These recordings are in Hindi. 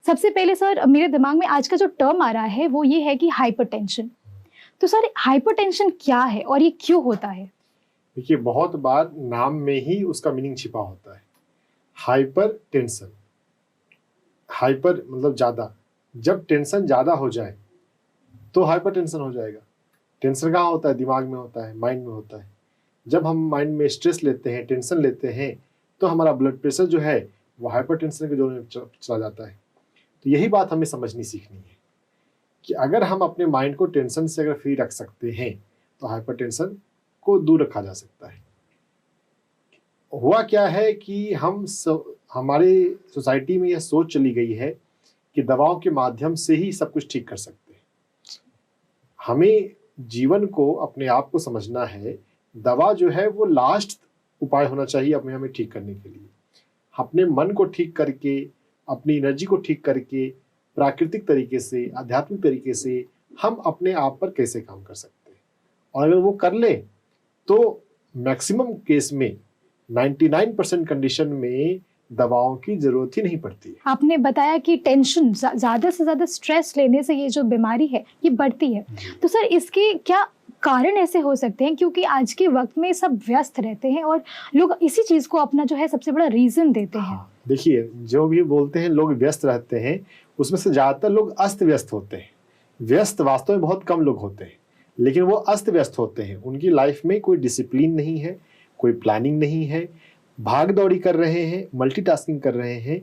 सबसे पहले सर मेरे दिमाग में आज का जो टर्म आ रहा है वो ये है कि हाइपरटेंशन। तो सर हाइपरटेंशन क्या है और ये क्यों होता है? देखिए, बहुत बार नाम में ही उसका मीनिंग छिपा होता है। हाइपर टेंशन, हाइपर मतलब ज़्यादा। जब टेंशन ज़्यादा हो जाए तो हाइपर टेंशन हो जाएगा। टेंशन कहाँ होता है? दिमाग में होता है, माइंड में होता है। जब हम माइंड में स्ट्रेस लेते हैं, टेंशन लेते हैं, तो हमारा ब्लड प्रेशर जो है वो हाइपर टेंशन के जोन में चला जाता है। तो यही बात हमें समझनी सीखनी है कि अगर हम अपने माइंड को टेंशन से अगर फ्री रख सकते हैं तो हाइपर टेंशन को दूर रखा जा सकता है। हुआ क्या है कि हमारे सोसाइटी में यह सोच चली गई है कि दवाओं के माध्यम से ही सब कुछ ठीक कर सकते हैं। हमें जीवन को, अपने आप को समझना है। दवा जो है वो लास्ट उपाय होना चाहिए अपने हमें ठीक करने के लिए। अपने मन को ठीक करके, अपनी एनर्जी को ठीक करके, प्राकृतिक तरीके से, आध्यात्मिक तरीके से हम अपने आप पर कैसे काम कर सकते हैं। और अगर वो कर ले तो मैक्सिमम केस में 99% कंडीशन में दवाओं की जरूरत ही नहीं पड़ती है। आपने बताया कि टेंशन, ज़्यादा से ज़्यादा स्ट्रेस लेने से ये जो बीमारी है ये बढ़ती है। तो सर इसके क्या कारण ऐसे हो सकते हैं? क्योंकि आज के वक्त में सब व्यस्त रहते हैं और लोग इसी चीज़ को अपना जो है सबसे बड़ा रीज़न देते हैं। देखिए, जो भी बोलते हैं लोग व्यस्त रहते हैं, उसमें से ज़्यादातर लोग अस्त व्यस्त होते हैं। व्यस्त वास्तव में बहुत कम लोग होते हैं, लेकिन वो अस्त व्यस्त होते हैं। उनकी लाइफ में कोई डिसिप्लिन नहीं है, कोई प्लानिंग नहीं है, भाग दौड़ी कर रहे हैं, मल्टीटास्किंग कर रहे हैं,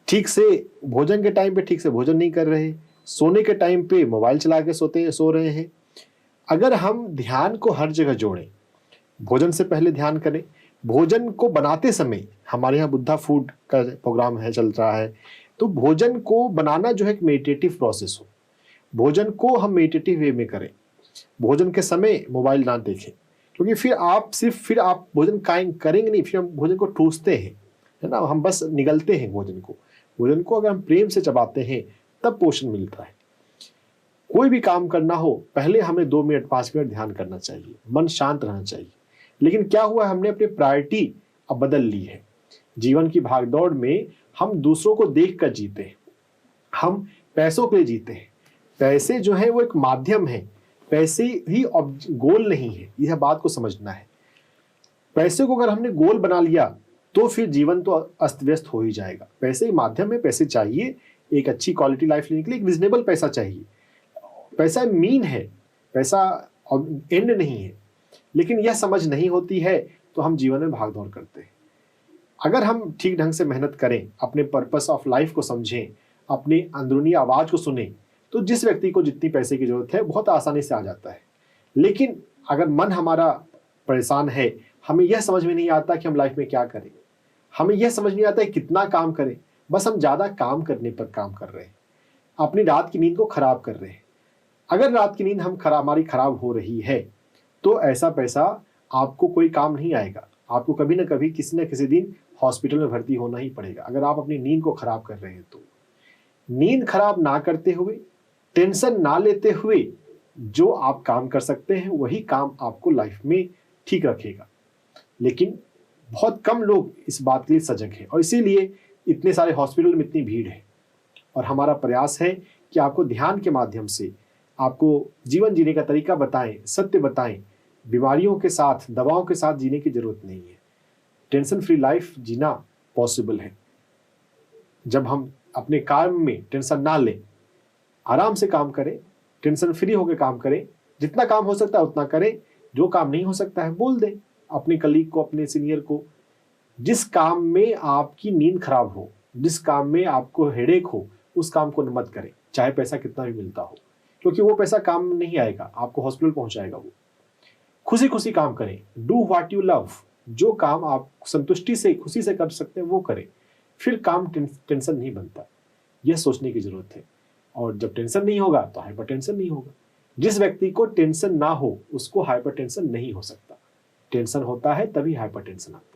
ठीक से भोजन के टाइम पे ठीक से भोजन नहीं कर रहे, सोने के टाइम पे मोबाइल चला के सो रहे हैं। अगर हम ध्यान को हर जगह जोड़ें, भोजन से पहले ध्यान करें, भोजन को बनाते समय, हमारे यहाँ बुद्धा फूड का प्रोग्राम है, चल रहा है, तो भोजन को बनाना जो है एक मेडिटेटिव प्रोसेस हो। भोजन को हम मेडिटेटिव वे में करें। भोजन के समय मोबाइल ना देखें, क्योंकि फिर आप भोजन करेंगे नहीं, फिर हम भोजन को ठूसते हैं, है ना, हम बस निगलते हैं भोजन को। भोजन को अगर हम प्रेम से चबाते हैं तब पोषण मिलता है। कोई भी काम करना हो, पहले हमें 2 मिनट 5 मिनट ध्यान करना चाहिए, मन शांत रहना चाहिए। लेकिन क्या हुआ, हमने अपनी प्रायोरिटी अब बदल ली है। जीवन की भागदौड़ में हम दूसरों को देख कर जीते हैं, हम पैसों के लिए जीते हैं। पैसे जो है वो एक माध्यम है, पैसे ही गोल नहीं है, यह बात को समझना है। पैसे को अगर हमने गोल बना लिया तो फिर जीवन तो अस्त व्यस्त हो ही जाएगा। पैसे ही माध्यम है, पैसे चाहिए एक अच्छी क्वालिटी लाइफ लेने के लिए, एक रिजनेबल पैसा चाहिए। पैसा मीन है, पैसा एंड नहीं है। लेकिन यह समझ नहीं होती है तो हम जीवन में भागदौड़ करते हैं। अगर हम ठीक ढंग से मेहनत करें, अपने पर्पस ऑफ लाइफ को समझें, अपनी अंदरूनी आवाज को सुने, तो जिस व्यक्ति को जितनी पैसे की जरूरत है बहुत आसानी से आ जाता है। लेकिन अगर मन हमारा परेशान है, हमें यह समझ में नहीं आता कि हम लाइफ में क्या करें, हमें यह समझ नहीं आता है कितना काम करें, बस हम ज्यादा काम करने पर काम कर रहे हैं, अपनी रात की नींद को खराब कर रहे हैं। अगर रात की नींद हमारी खराब हो रही है तो ऐसा पैसा आपको कोई काम नहीं आएगा। आपको कभी ना कभी किसी न किसी दिन हॉस्पिटल में भर्ती होना ही पड़ेगा अगर आप अपनी नींद को खराब कर रहे हैं। तो नींद खराब ना करते हुए, टेंशन ना लेते हुए जो आप काम कर सकते हैं वही काम आपको लाइफ में ठीक रखेगा। लेकिन बहुत कम लोग इस बात के लिए सजग हैं और इसीलिए इतने सारे हॉस्पिटल में इतनी भीड़ है। और हमारा प्रयास है कि आपको ध्यान के माध्यम से आपको जीवन जीने का तरीका बताएं, सत्य बताएं। बीमारियों के साथ, दवाओं के साथ जीने की जरूरत नहीं है। टेंशन फ्री लाइफ जीना पॉसिबल है जब हम अपने काम में टेंशन ना लें, आराम से काम करें, टेंशन फ्री होकर काम करें। जितना काम हो सकता है उतना करें, जो काम नहीं हो सकता है बोल दें अपने कलीग को, अपने सीनियर को। जिस काम में आपकी नींद खराब हो, जिस काम में आपको हेडेक हो, उस काम को मत करें, चाहे पैसा कितना भी मिलता हो, क्योंकि वो पैसा काम में नहीं आएगा, आपको हॉस्पिटल पहुंचाएगा। वो खुशी खुशी काम करें, डू व्हाट यू लव। जो काम आप संतुष्टि से, खुशी से कर सकते हैं वो करें, फिर काम टेंशन नहीं बनता। यह सोचने की जरूरत है। और जब टेंशन नहीं होगा तो हाइपर टेंशन नहीं होगा। जिस व्यक्ति को टेंशन ना हो उसको हाइपर टेंशन नहीं हो सकता। टेंशन होता है तभी हाइपर टेंशन आता है।